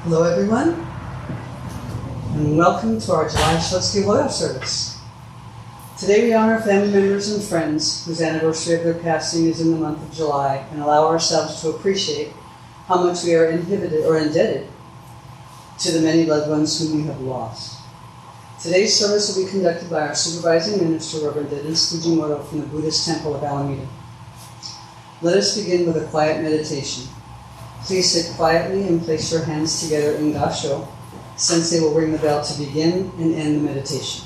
Hello everyone, and welcome to our July Shotsukihoyo service. Today we honor family members and friends whose anniversary of their passing is in the month of July and allow ourselves to appreciate how much we are inhibited or indebted to the many loved ones whom we have lost. Today's service will be conducted by our supervising minister, Reverend Fujimoto from the Buddhist Temple of Alameda. Let us begin with a quiet meditation. Please sit quietly and place your hands together in Gasho. Sensei will ring the bell to begin and end the meditation.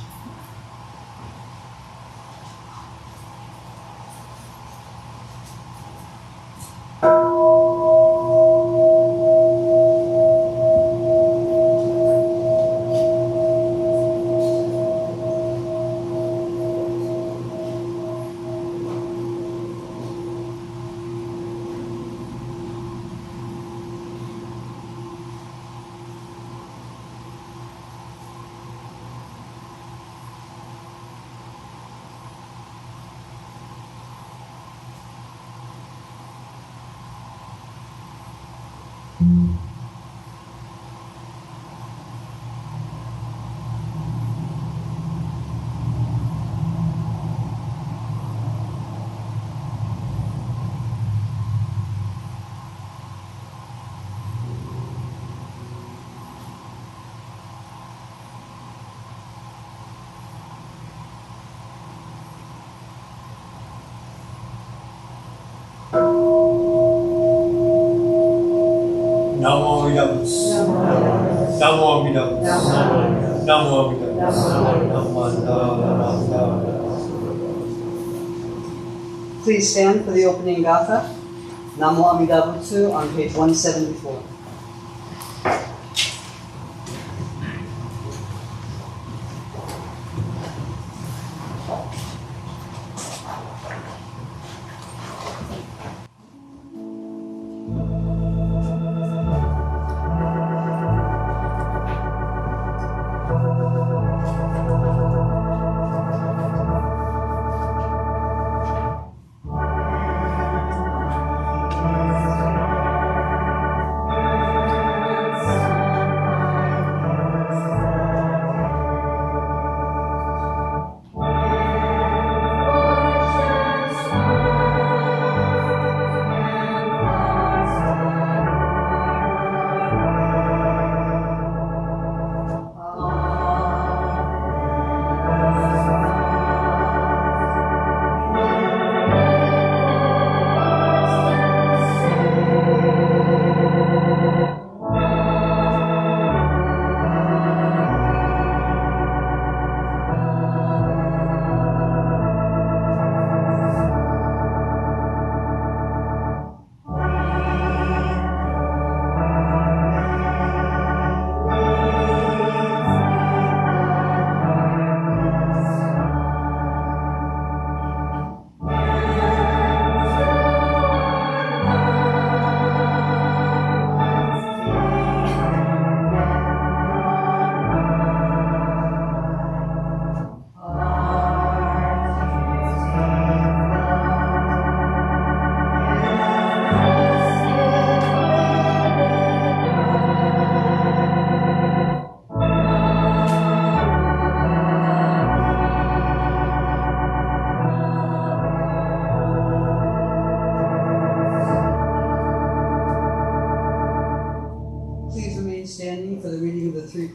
Namo Buddhist. Namo Buddhist. Namo Buddhist. Please stand for the opening gatha, Namo Amida Butsu, on page 174.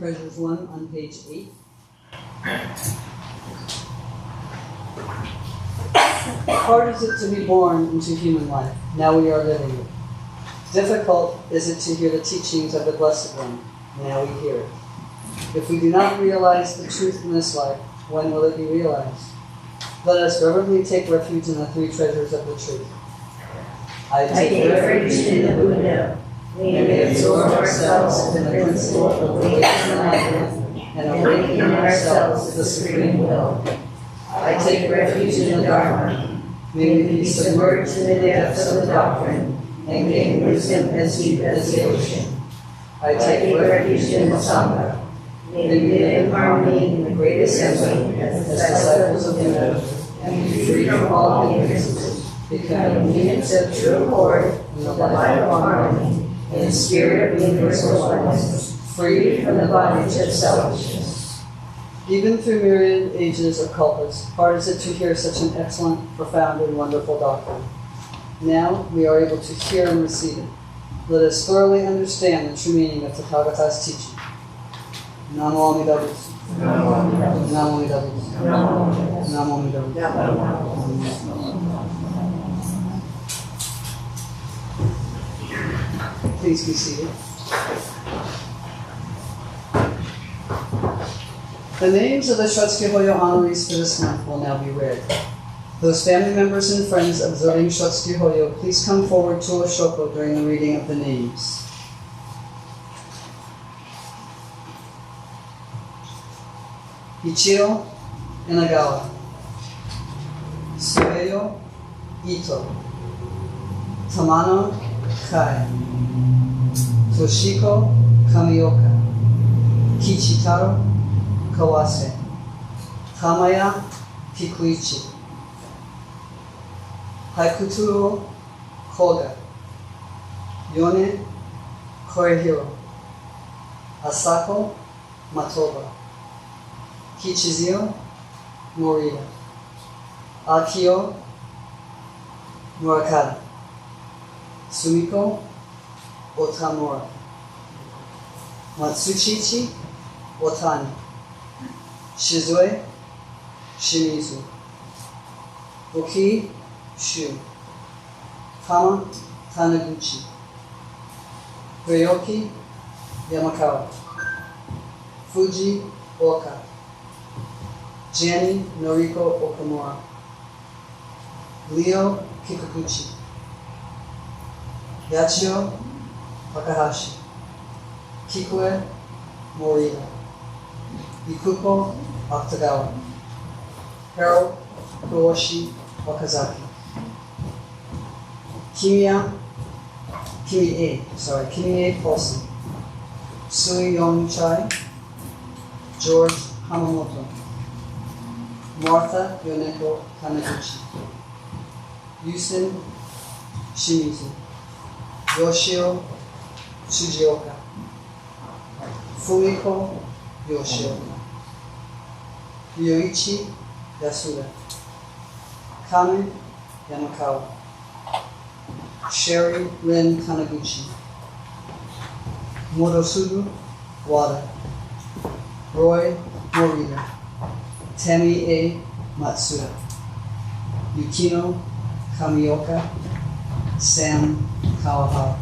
Treasures 1 on page 8. Hard is it to be born into human life. Now we are living it. Difficult is it to hear the teachings of the Blessed One. Now we hear it. If we do not realize the truth in this life, when will it be realized? Let us reverently take refuge in the three treasures of the truth. I take refuge in the Buddha. May we absorb ourselves in the principle of awakening enlightenment and awaken ourselves to the supreme will. I take refuge in the Dharma. May we be submerged in the depths of the doctrine and gain wisdom as deep as the ocean. I take refuge in the Sangha. May we live in harmony in the great assembly as disciples of Buddha and be free from all hindrances, becoming units of true accord in the light of harmony in the spirit of universal oneness, free from the bondage of selfishness. Even through myriad ages of kalpas, hard is it to hear such an excellent, profound, and wonderful doctrine. Now we are able to hear and receive it. Let us thoroughly understand the true meaning of Tathagata's teaching. Namo Amida Butsu. Namo Amida Butsu. Namo Amida Butsu. Please be seated. The names of the Shotsukihoyo honorees for this month will now be read. Those family members and friends observing Shotsukihoyo, please come forward to Oshoko during the reading of the names. Ichiro Inagawa, Sueyo Ito, Tamano Kai, Toshiko Kamioka, Kichitaro Kawase, Tamaya Kikuichi, Haikuturo Koga, Yone Korehiro, Asako Matoba, Kichizio Morita, Akio Murakada, Sumiko Otamura, Matsuchichi Otani, Shizue Shimizu, Oki Shu, Tama Taniguchi, Ryoki Yamakawa, Fuji Oka, Jenny Noriko Okamura, Leo Kikuguchi, Yachio Takahashi, Kikue Morita, Ikuko Octagawa, Harold Kuoshi Wakazaki, Kimie Paulson, Sui Yong Chai, George Hamamoto, Martha Yoneko Taniguchi, Yusen Shimizu, Yoshio Tsujioka, Fumiko Yoshioka, Ryoichi Yasuda, Kame Yamakawa, Sherry Ren Taniguchi, Morosudu Wada, Roy Morita, Tammy A. Matsuda, Yukino Kamioka, Sam Kawahara.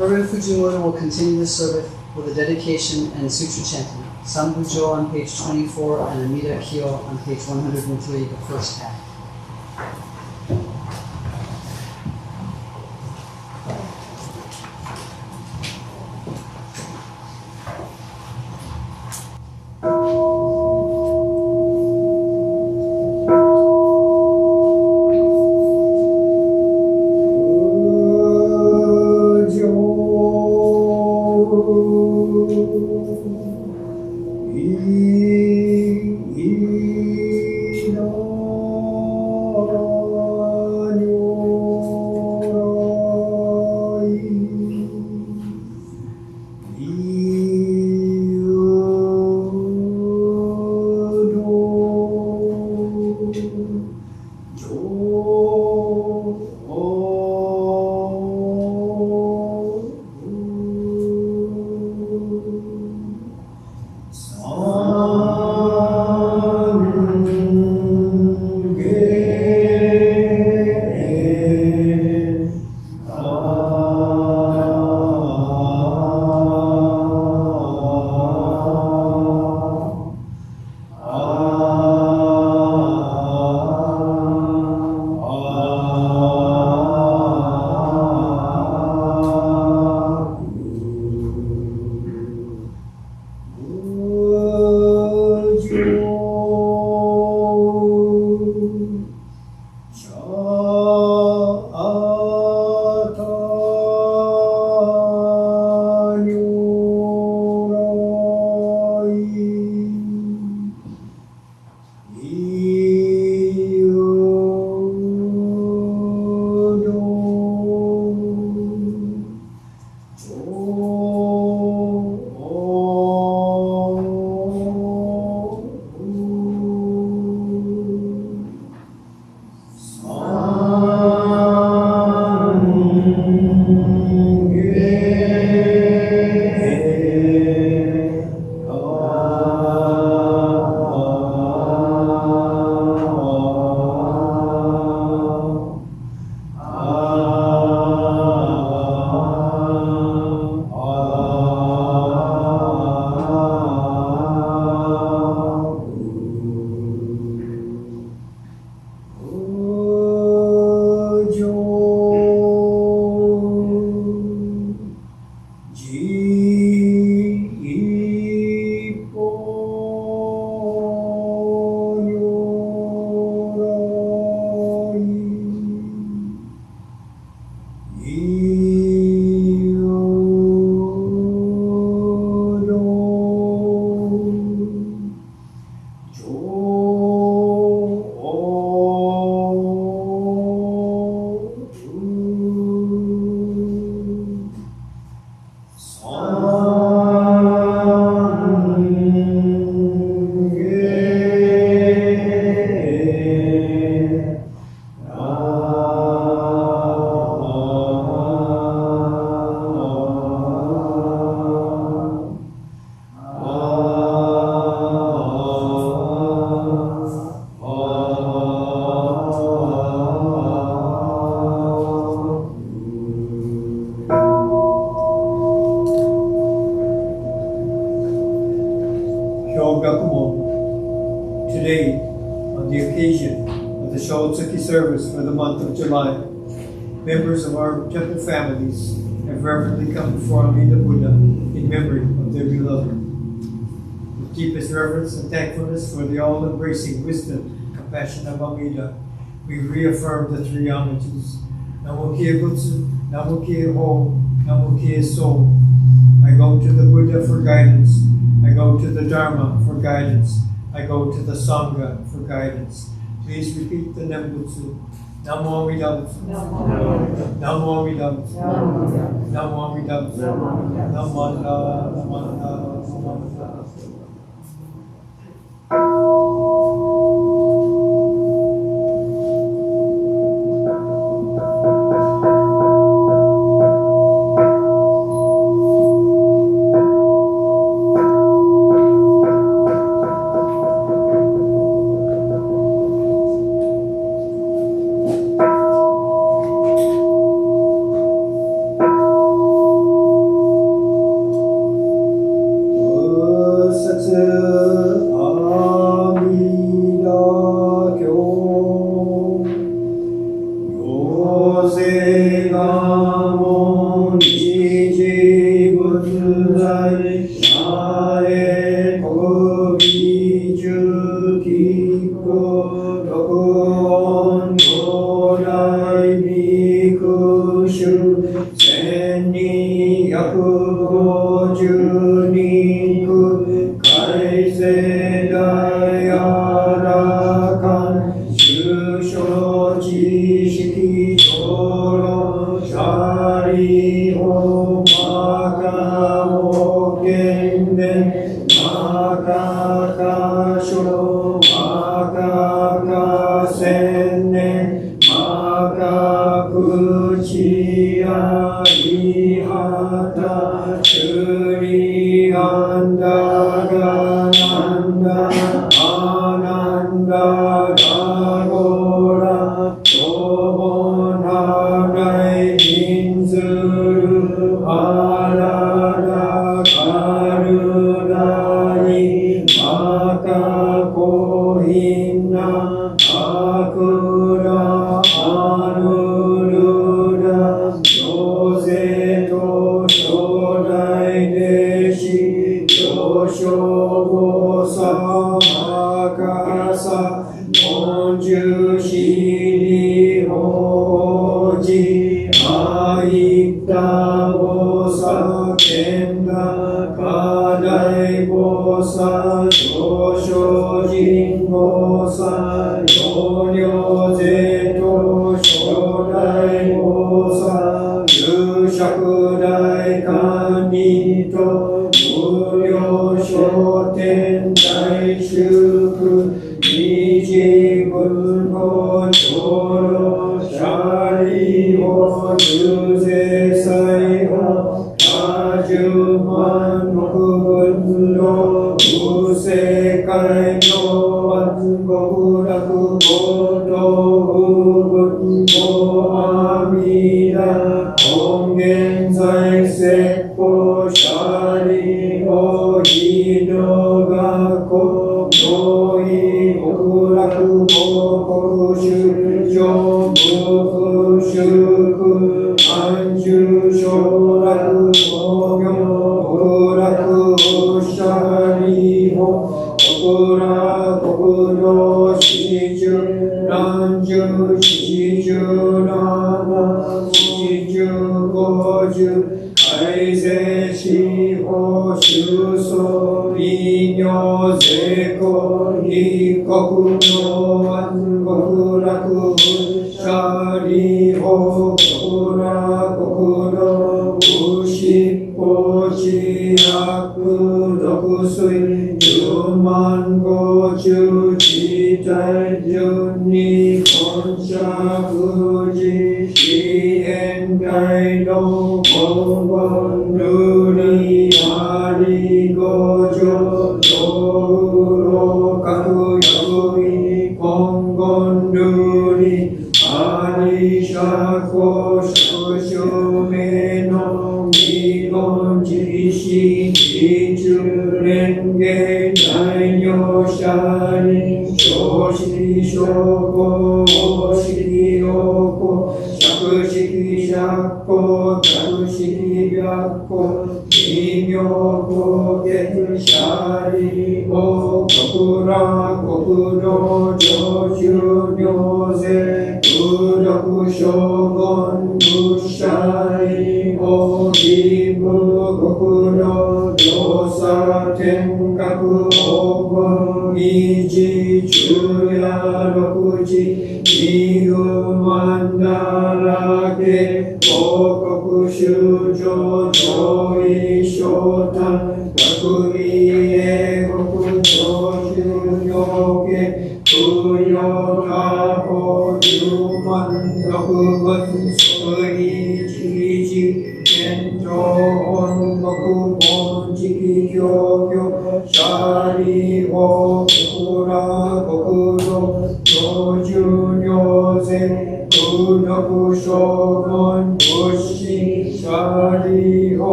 Reverend Fujimoto will continue the service with a dedication and sutra chanting. Sambujo on page 24 and Amida Kyo on page 103, the first half. Today, on the occasion of the Shotsuki service for the month of July, members of our temple families have reverently come before Alameda Buddha in memory of their beloved. With deepest reverence and thankfulness for the all-embracing wisdom and compassion of Alameda, we reaffirm the three homages. Namo Kie Butsu, Namo Kie Ho, Namo Kie So. I go to the Buddha for guidance. I go to the Dharma for guidance. I go to the Sangha for guidance. Please repeat the Nembutsu. Namo Amida Butsu. Namo Amida Butsu. Namo Amida Butsu. Namanda, Namanda, Namanda.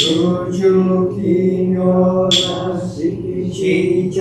Shotsukihoyo 奇妙な色地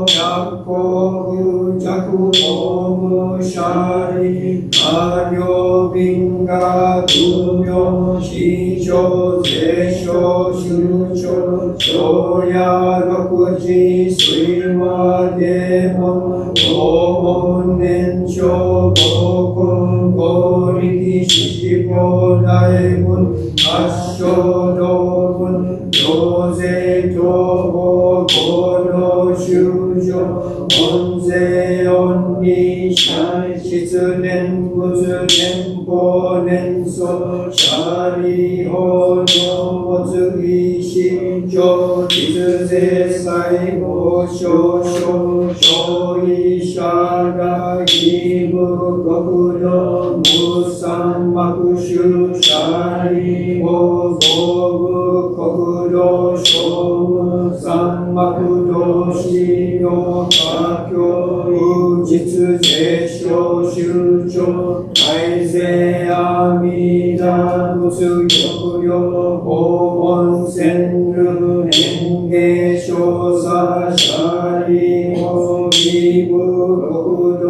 百国弱法無者利魔領貧が不明市場税商州庁長や六時水和デモ黄門年長合根合力四法大門八正道門行税統合合同修正門税恩利社質念仏念法念祖社利法の没意識上実税裁法少々小医者が義務国の無産幕衆社利法合部国土商務産幕同士の家教実税商州庁大税阿弥陀仏極量法温泉流変芸少佐社利法義務国土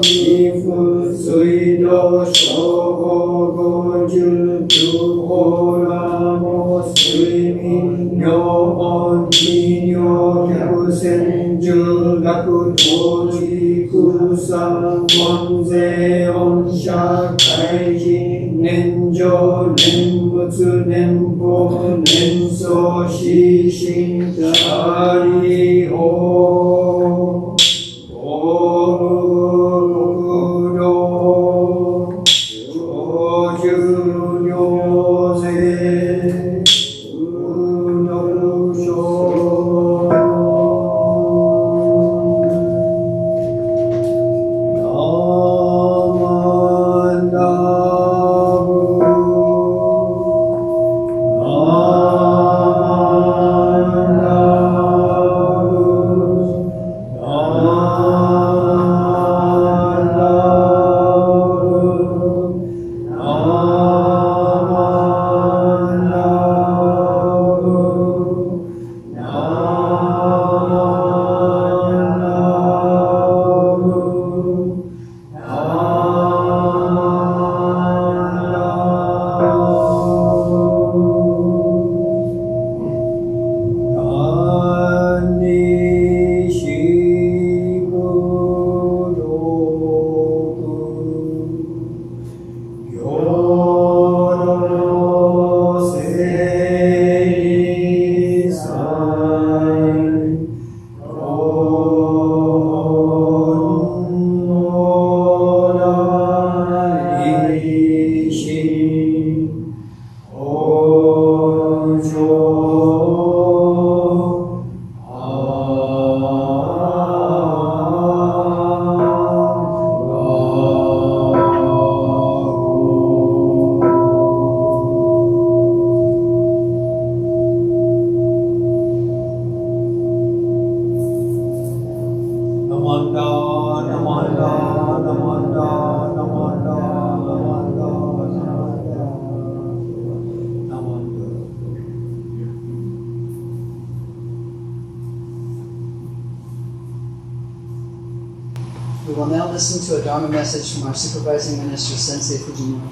義務水道商法五十九法ラモ睡眠尿温利尿客船重学当時空産門税恩社会人年上念仏年法年相死心社利法国土長寿領税無能症We will now listen to a Dharma message from our Supervising Minister, Sensei Fujimoto.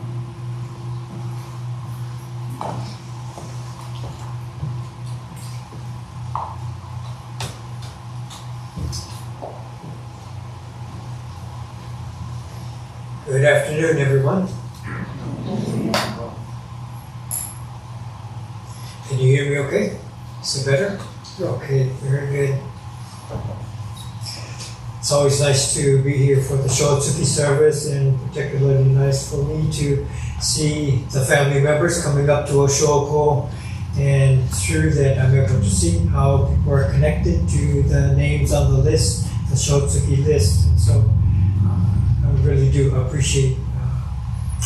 Good afternoon, everyone. Can you hear me okay? Is it better? Okay, very good. It's always nice to be here for the Shotsuki service, and particularly nice for me to see the family members coming up to Oshoko, and through that I'm able to see how people are connected to the names on the list, the Shotsuki list. And so I really do appreciate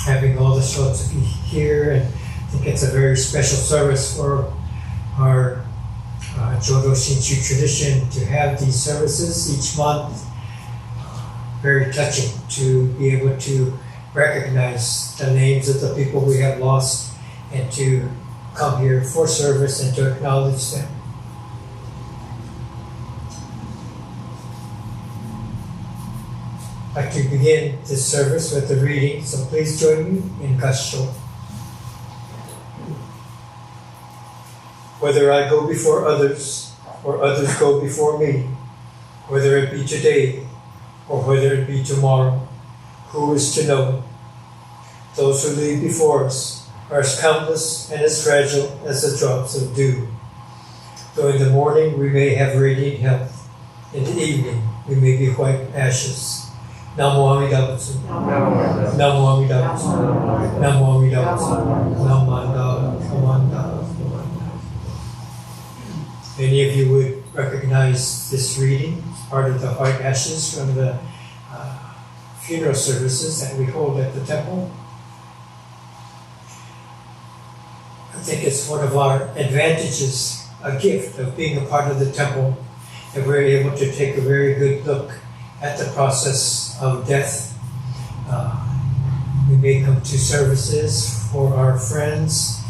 having all the Shotsuki here, and I think it's a very special service for our Jodo Shinshu tradition to have these services each month. Very touching to be able to recognize the names of the people we have lost and to come here for service and to acknowledge them. I'd like to begin this service with the reading, so please join me in Gassho. Whether I go before others, or others go before me, whether it be today, or whether it be tomorrow, who is to know? Those who leave before us are as countless and as fragile as the drops of dew. Though in the morning we may have radiant health, in the evening we may be white ashes. Namo Amida Butsu. Namo Amida Butsu. Namo Amida Butsu. Namanda. Many of you would recognize this reading, part of the white ashes from the funeral services that we hold at the temple. I think it's one of our advantages, a gift of being a part of the temple, that we're able to take a very good look at the process of death. We may come to services for our friends,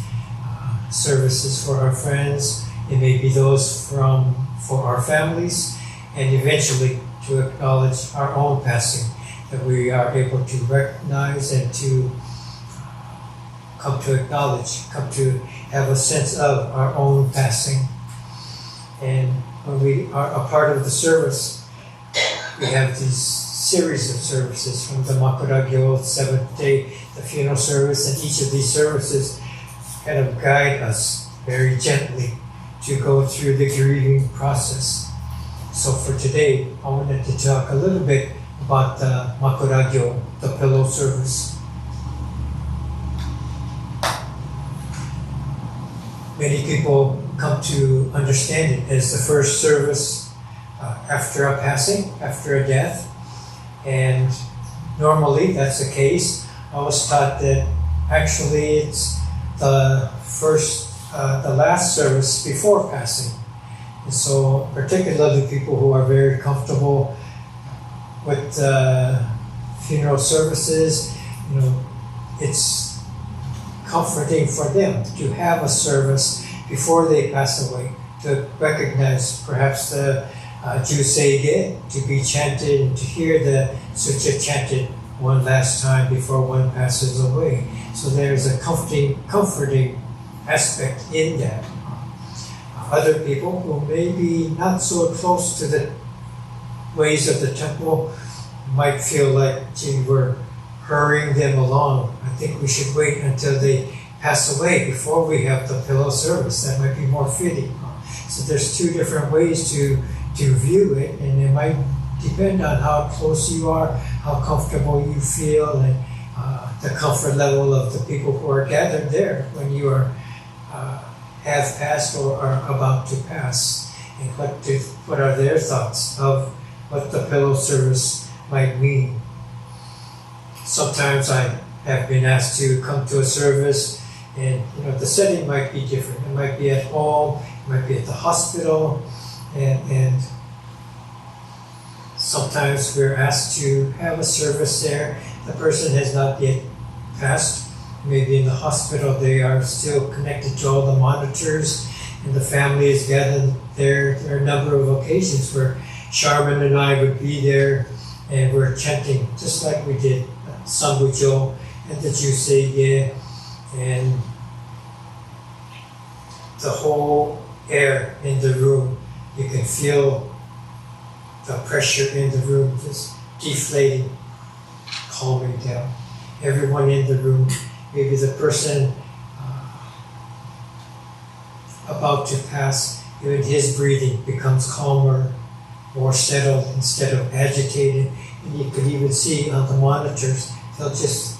It may be those for our families, and eventually to acknowledge our own passing, that we are able to recognize and to come to acknowledge, come to have a sense of our own passing. And when we are a part of the service, we have these series of services from the Makuragyo, the seventh day, the funeral service, and each of these services kind of guide us very gently to go through the grieving process. So for today, I wanted to talk a little bit about the Makuragyo, the pillow service. Many people come to understand it as the first service after a passing, after a death. And normally that's the case. I was taught that actually it's the last service before passing. And so particularly people who are very comfortable with funeral services, it's comforting for them to have a service before they pass away, to recognize perhaps the Juseige to be chanted and to hear the sutra chanted one last time before one passes away. So there's a comforting aspect in that. Other people who may be not so close to the ways of the temple might feel like, we're hurrying them along. I think we should wait until they pass away before we have the pillow service. That might be more fitting. So there's two different ways to view it, and it might depend on how close you are, how comfortable you feel, and the comfort level of the people who are gathered there when you are have passed or are about to pass, and what are their thoughts of what the pillow service might mean. Sometimes I have been asked to come to a service, and the setting might be different. It might be at home, it might be at the hospital, and sometimes we're asked to have a service there. The person has not yet passed. Maybe in the hospital they are still connected to all the monitors, and the family is gathered there. There are a number of occasions where Charmin and I would be there, and we're chanting just like we did Sambujo and the Juseige, and the whole air in the room, you can feel the pressure in the room just deflating, calming down. Everyone in the room, maybe the person about to pass, even his breathing becomes calmer, more settled instead of agitated. And you could even see on the monitors, they'll just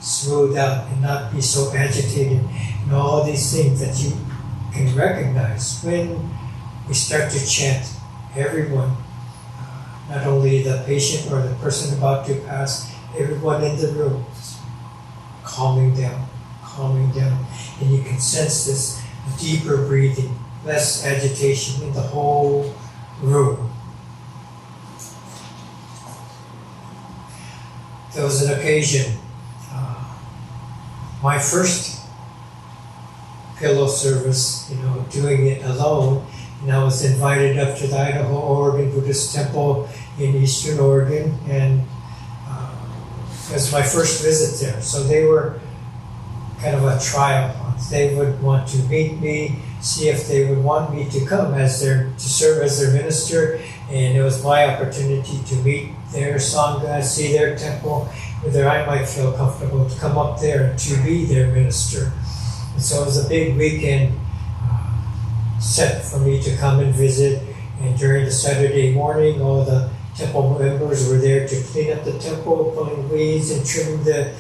smooth out and not be so agitated. And all these things that you can recognize when we start to chant, everyone, not only the patient or the person about to pass, everyone in the room, calming down. And you can sense this deeper breathing, less agitation in the whole room. There was an occasion, my first pillow service, doing it alone, and I was invited up to the Idaho, Oregon Buddhist Temple in Eastern Oregon, and It was my first visit there, so they were kind of a trial. They would want to meet me, see if they would want me to come to serve as their minister, and it was my opportunity to meet their sangha, see their temple, whether I might feel comfortable to come up there to be their minister. And so it was a big weekend set for me to come and visit, and during the Saturday morning, all the temple members were there to clean up the temple, pulling weeds and trimming the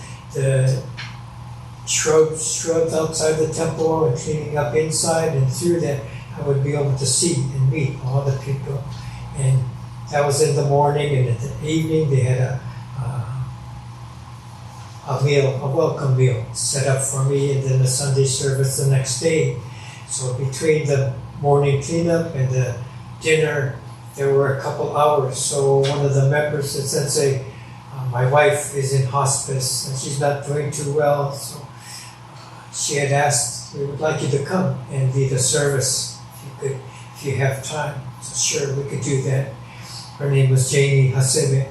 shrubs outside the temple and cleaning up inside, and through that I would be able to see and meet all the people. And that was in the morning, and in the evening they had a welcome meal set up for me, and then the Sunday service the next day. So between the morning cleanup and the dinner, there were a couple hours. So one of the members said, Sensei, my wife is in hospice and she's not doing too well. So she had asked, we would like you to come and lead a service if you have time. So sure, we could do that. Her name was Jamie Hasebe.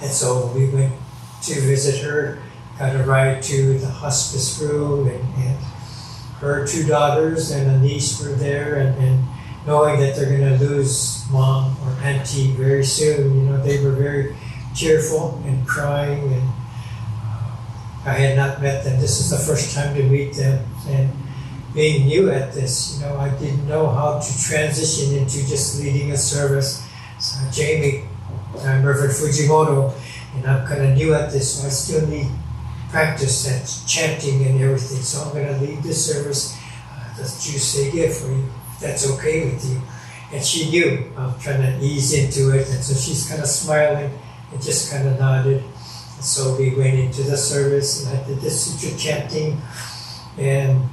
And so we went to visit her, got a ride to the hospice room, and her two daughters and a niece were there, and knowing that they're going to lose mom or auntie very soon, they were very tearful and crying, and I had not met them. This is the first time to meet them, and being new at this, I didn't know how to transition into just leading a service. So Jamie, I'm Reverend Fujimoto, and I'm kind of new at this, so I still need practice at chanting and everything. So I'm going to lead this service. Does you say give for you? If that's okay with you. And she knew I'm trying to ease into it, and so she's kind of smiling and just kind of nodded. And so we went into the service, and I did the sutra chanting, and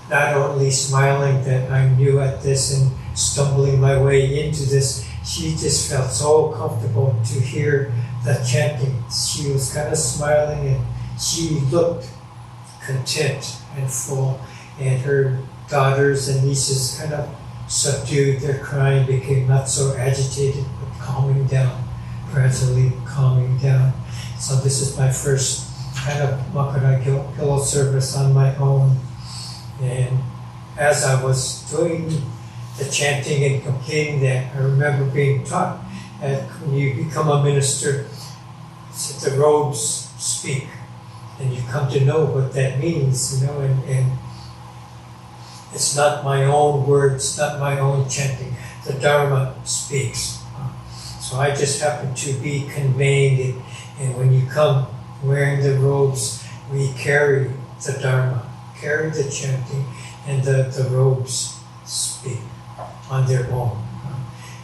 not only smiling that I'm new at this and stumbling my way into this, she just felt so comfortable to hear the chanting. She was kind of smiling, and she looked content and full, and her daughters and nieces kind of subdued. Their crying became not so agitated, but calming down, gradually calming down. So this is my first kind of Makurai Pillow service on my own. And as I was doing the chanting and completing that, I remember being taught that when you become a minister, the robes speak, and you come to know what that means, and it's not my own words, not my own chanting. The Dharma speaks. So I just happen to be conveying it, and when you come wearing the robes, we carry the Dharma, carry the chanting, and the robes speak on their own.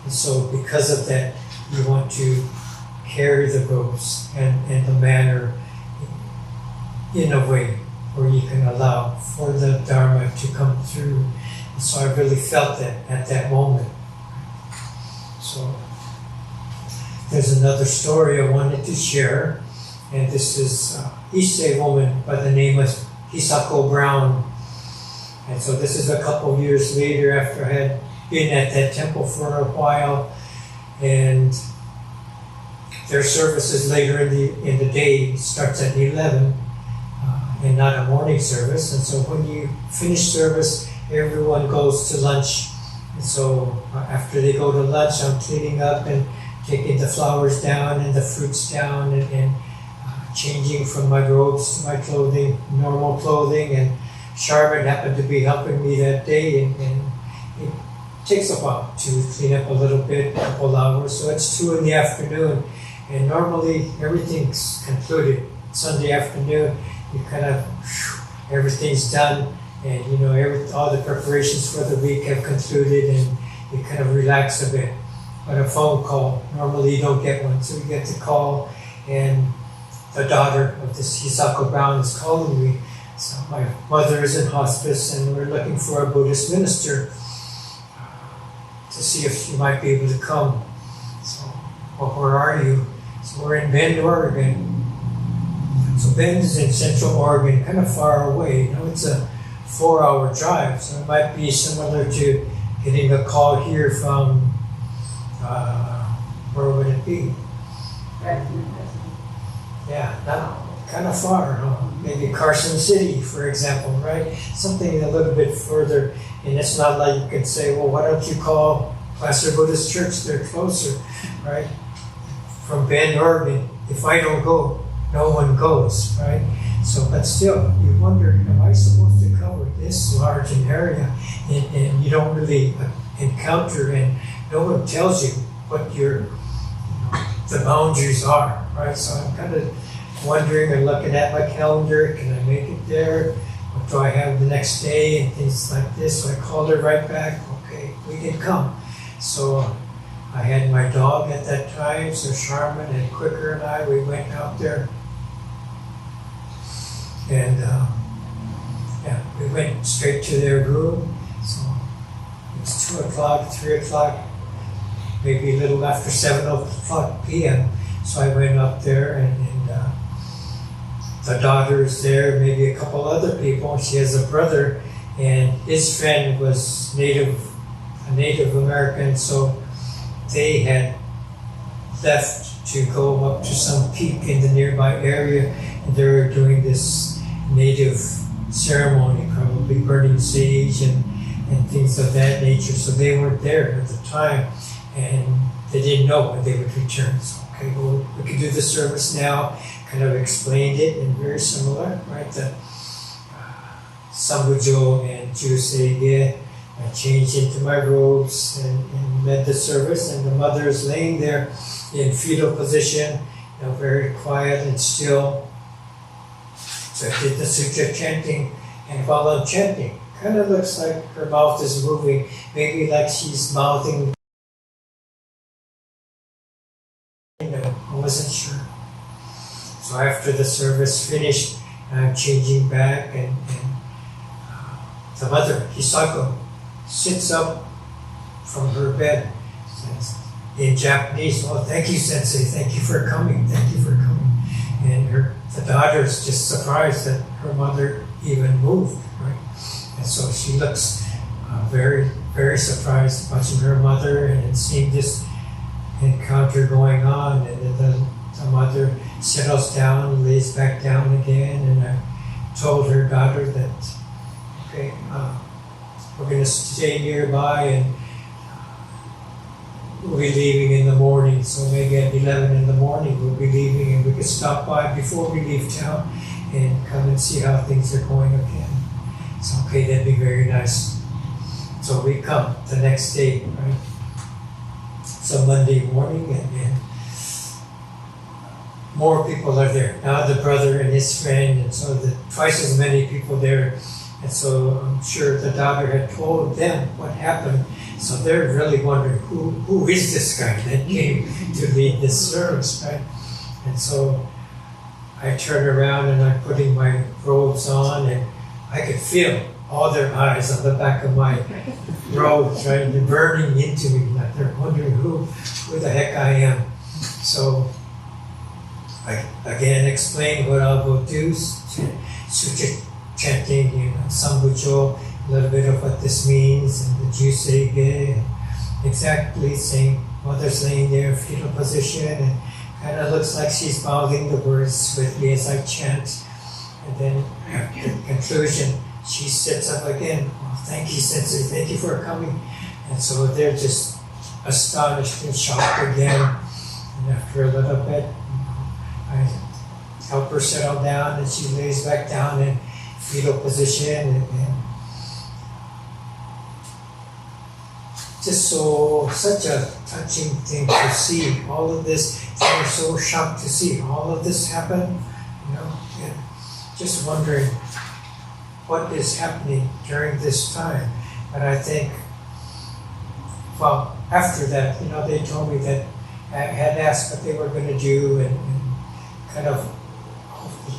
And so because of that, you want to carry the robes and the manner in a way where you can allow for the Dharma to come through. And so I really felt that at that moment. So there's another story I wanted to share, and this is a Issei woman by the name of Hisako Brown. And so this is a couple years later after I had been at that temple for a while, and their services later in the day starts at 11 and not a morning service. And so when you finish service, everyone goes to lunch. And so after they go to lunch, I'm cleaning up and taking the flowers down and the fruits down, and changing from my robes to my clothing, normal clothing. And Charlotte happened to be helping me that day, and it takes a while to clean up a little bit, a couple hours. So it's 2 in the afternoon, and normally everything's concluded. Sunday afternoon, you kind of, everything's done, and all the preparations for the week have concluded, and you kind of relax a bit. But a phone call, normally you don't get one, so you get the call, and the daughter of this Hisako Brown is calling me. So my mother is in hospice, and we're looking for a Buddhist minister to see if she might be able to come. So, well, where are you? So we're in Bend, Oregon. So Bend is in Central Oregon, kind of far away. It's a 4-hour drive, so it might be similar to getting a call here from, where would it be? Right from the prison. Yeah, not kind of far, huh? Maybe Carson City, for example, right? Something a little bit further. And it's not like you can say, well, why don't you call Placer Buddhist Church? They're closer, right? From Bend, Oregon, if I don't go, no one goes, right? So, but still, you wonder, am I supposed to cover this large an area? And you don't really encounter, and no one tells you what the boundaries are, right? So I'm kind of wondering and looking at my calendar, can I make it there? What do I have the next day? And things like this. So I called her right back, okay, we can come. So I had my dog at that time, so Charmin and Quicker and I, we went out there. And yeah, we went straight to their room. So it was 2 o'clock, 3 o'clock, maybe a little after 7 o'clock p.m. So I went up there and the daughter's there, maybe a couple other people. She has a brother, and his friend was a Native American, so they had left to go up to some peak in the nearby area, and they were doing this native ceremony, probably burning sage and things of that nature. So they weren't there at the time, and they didn't know when they would return. So, okay, well, we could do the service now. Kind of explained it, and very similar, right? The Sambujo and Juseige, I changed into my robes and led the service, and the mother is laying there in fetal position, very quiet and still. So I did the sutra chanting, and while I'm chanting, kind of looks like her mouth is moving, maybe like she's mouthing. I wasn't sure. So after the service finished, I'm changing back, and the mother, Hisako, sits up from her bed, says in Japanese, "Oh, thank you, Sensei. Thank you for coming. Thank you for coming." And the daughter's just surprised that her mother even moved, right? And so she looks very, very surprised watching her mother and seeing this encounter going on, and then the mother settles down, lays back down again, and I told her daughter that, okay, we're going to stay nearby, and we'll be leaving in the morning, so maybe at 11 in the morning we'll be leaving, and we could stop by before we leave town and come and see how things are going again. So, okay, that'd be very nice. So we come the next day, right? So Monday morning, and more people are there. Now the brother and his friend, and so twice as many people there. And so I'm sure the daughter had told them what happened. So they're really wondering, who is this guy that came to lead this service, right? And so I turn around and I'm putting my robes on, and I could feel all their eyes on the back of my robes, right? They're burning into me, like they're wondering who the heck I am. So I again explain what I'll go do, sutra chanting, Sambujo, a little bit of what this means, and the Juseige, exactly same. Mother's laying there in fetal position, and kind of looks like she's mouthing the words with me as I chant. And then after the conclusion, she sits up again. Oh, thank you, Sensei, thank you for coming. And so they're just astonished and shocked again. And after a little bit, I help her settle down, and she lays back down in fetal position, and just such a touching thing to see. All of this, they were so shocked to see all of this happen, and just wondering what is happening during this time. But I think, well, after that, they told me that I had asked what they were going to do, and kind of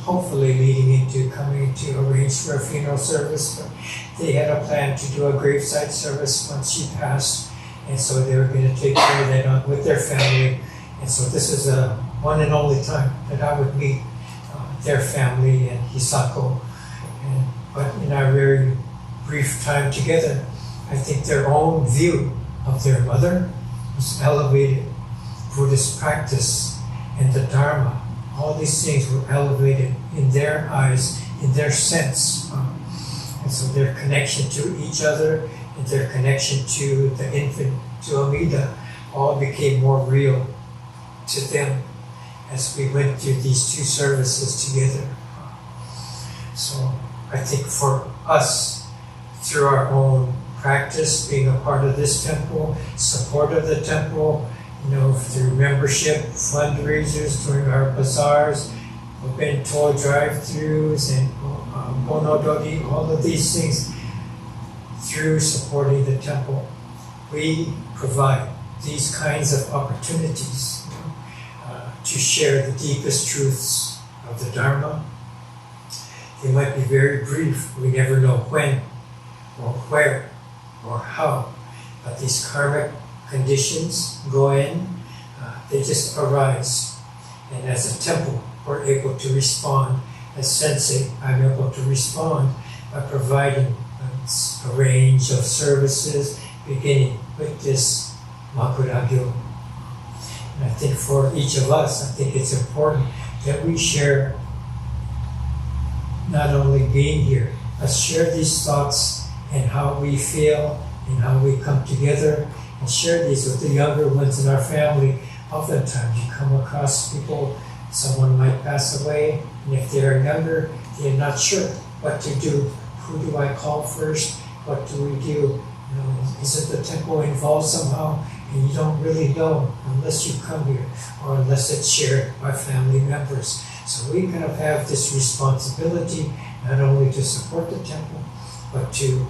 hopefully leading into coming to arrange for a funeral service. But they had a plan to do a graveside service once she passed, and so they were going to take care of that with their family. And so this is a one and only time that I would meet their family and Hisako. But in our very brief time together, I think their own view of their mother was elevated. Buddhist practice and the Dharma. All these things were elevated in their eyes, in their sense. And so their connection to each other and their connection to the infant, to Alameda, all became more real to them as we went through these two services together. So I think for us, through our own practice, being a part of this temple, support of the temple, through membership, fundraisers, during our bazaars, bento drive-thrus, and monodori, all of these things, through supporting the temple, we provide these kinds of opportunities to share the deepest truths of the Dharma. They might be very brief. We never know when or where or how, but these karmic conditions go in, they just arise. And as a temple, we're able to respond. As Sensei, I'm able to respond by providing a range of services, beginning with this Makuragyo. And I think for each of us, I think it's important that we share not only being here, but share these thoughts and how we feel and how we come together, and share these with the younger ones in our family. Oftentimes you come across people, someone might pass away, and if they're younger, they're not sure what to do. Who do I call first? What do we do? Isn't the temple involved somehow? And you don't really know unless you come here or unless it's shared by family members. So we kind of have this responsibility not only to support the temple, but to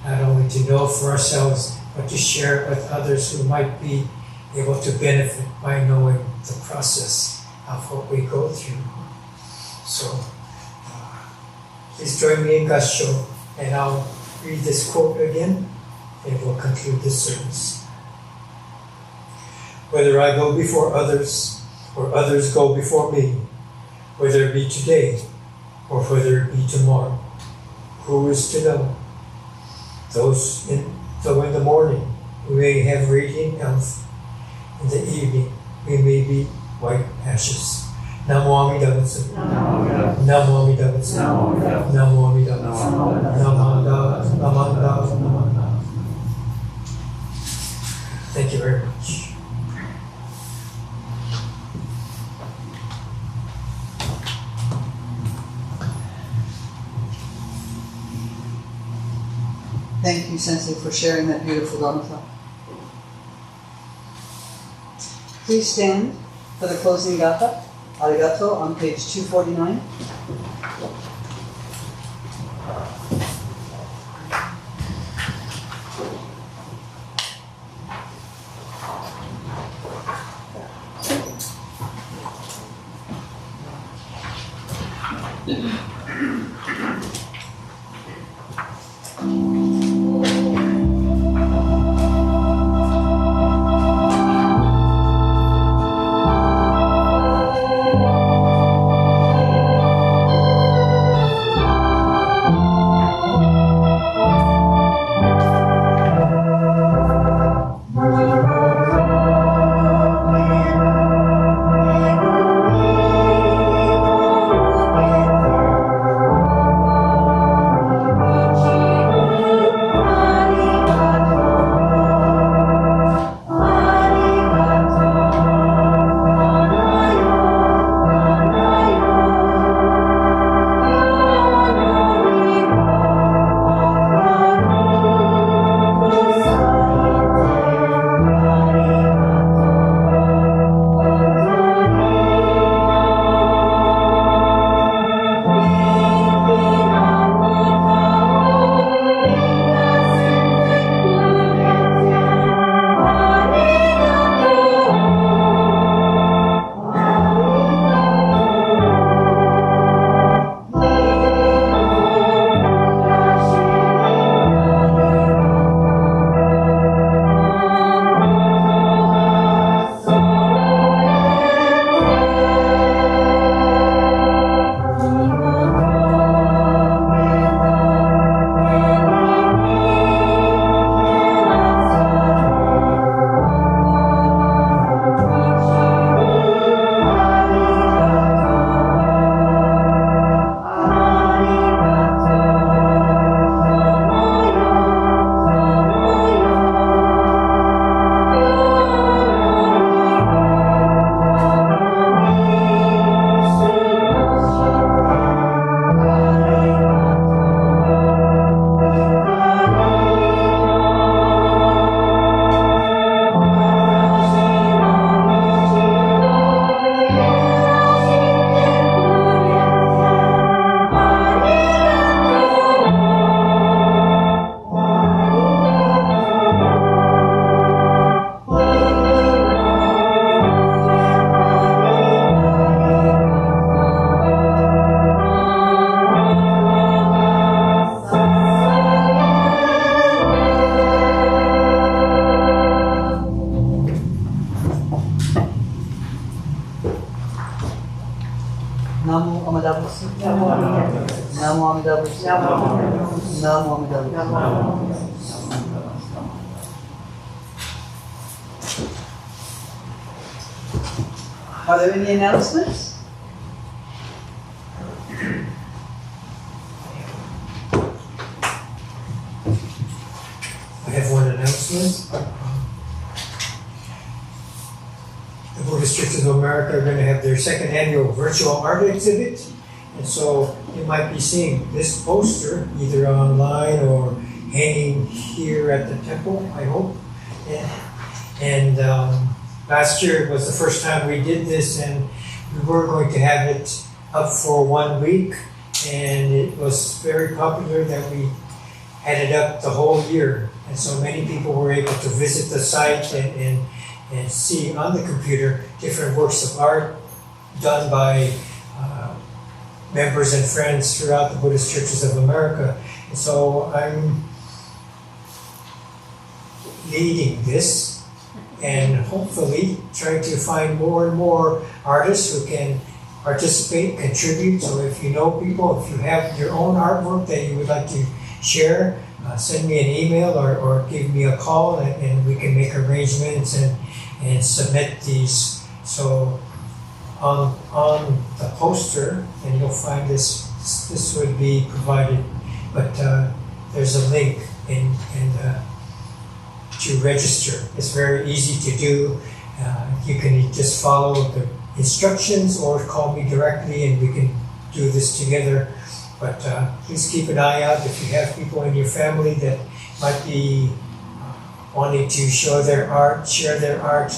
not only to know for ourselves, but to share it with others who might be able to benefit by knowing the process of what we go through. So please join me in Gassho, and I'll read this quote again, and we'll conclude this service. Whether I go before others, or others go before me, whether it be today, or whether it be tomorrow, who is to know? Though in the morning we may have radiant health, in the evening we may be white ashes. Namo Amida Butsu. Namo Amida Butsu. Namo Amida Butsu. Namanda. Thank you very much. Thank you, Sensei, for sharing that beautiful Dharma talk. Please stand for the closing gatha, Arigato, on page 249. Butsu. Namo Amida Butsu. Namo Amida Butsu. Are there any announcements? I have one announcement. The Buddhist Churches of America are going to have their second annual virtual art exhibit. And so you might be seeing this poster either online or hanging here at the temple, I hope. And last year was the first time we did this, and we were going to have it up for 1 week. And it was very popular that we had it up the whole year. And so many people were able to visit the site and see on the computer different works of art done by members and friends throughout the Buddhist Churches of America. And so I'm leading this and hopefully trying to find more and more artists who can participate, contribute. So if you know people, if you have your own artwork that you would like to share, send me an email or give me a call, and we can make arrangements and submit these. So on the poster, and you'll find this would be provided, but there's a link in to register. It's very easy to do. You can just follow the instructions or call me directly and we can do this together. But please keep an eye out if you have people in your family that might be wanting to show their art, share their art.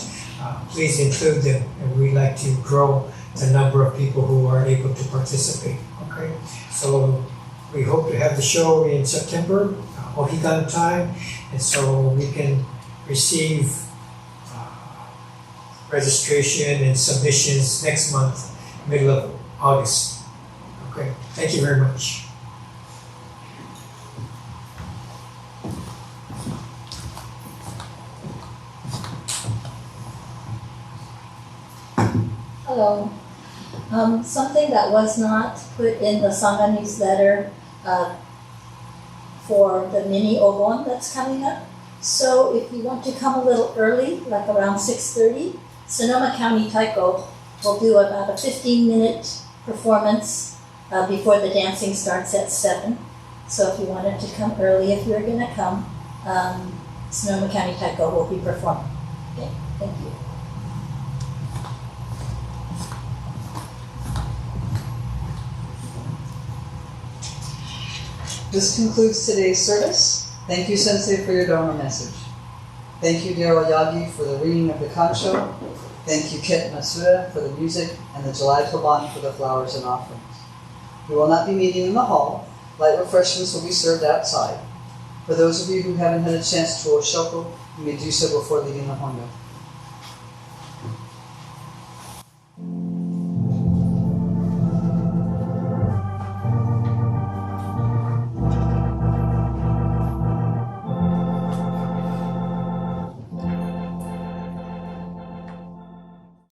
Please include them, and we like to grow the number of people who are able to participate. Okay, so we hope to have the show in September, Ohigan time, and so we can receive registration and submissions next month, middle of August. Okay, thank you very much. Hello. Something that was not put in the Sangha newsletter for the mini Obon that's coming up. So if you want to come a little early, like around 6:30, Sonoma County Taiko will do about a 15-minute performance before the dancing starts at 7. So if you wanted to come early, if you're going to come, Sonoma County Taiko will be performing. Okay, thank you. This concludes today's service. Thank you, Sensei, for your Dharma message. Thank you, dear Oyagi, for the reading of the Kancho. Thank you, Kit Masuda, for the music, and the July Toban for the flowers and offerings. We will not be meeting in the hall. Light refreshments will be served outside. For those of you who haven't had a chance to Oshoku, you may do so before leaving the Hondo.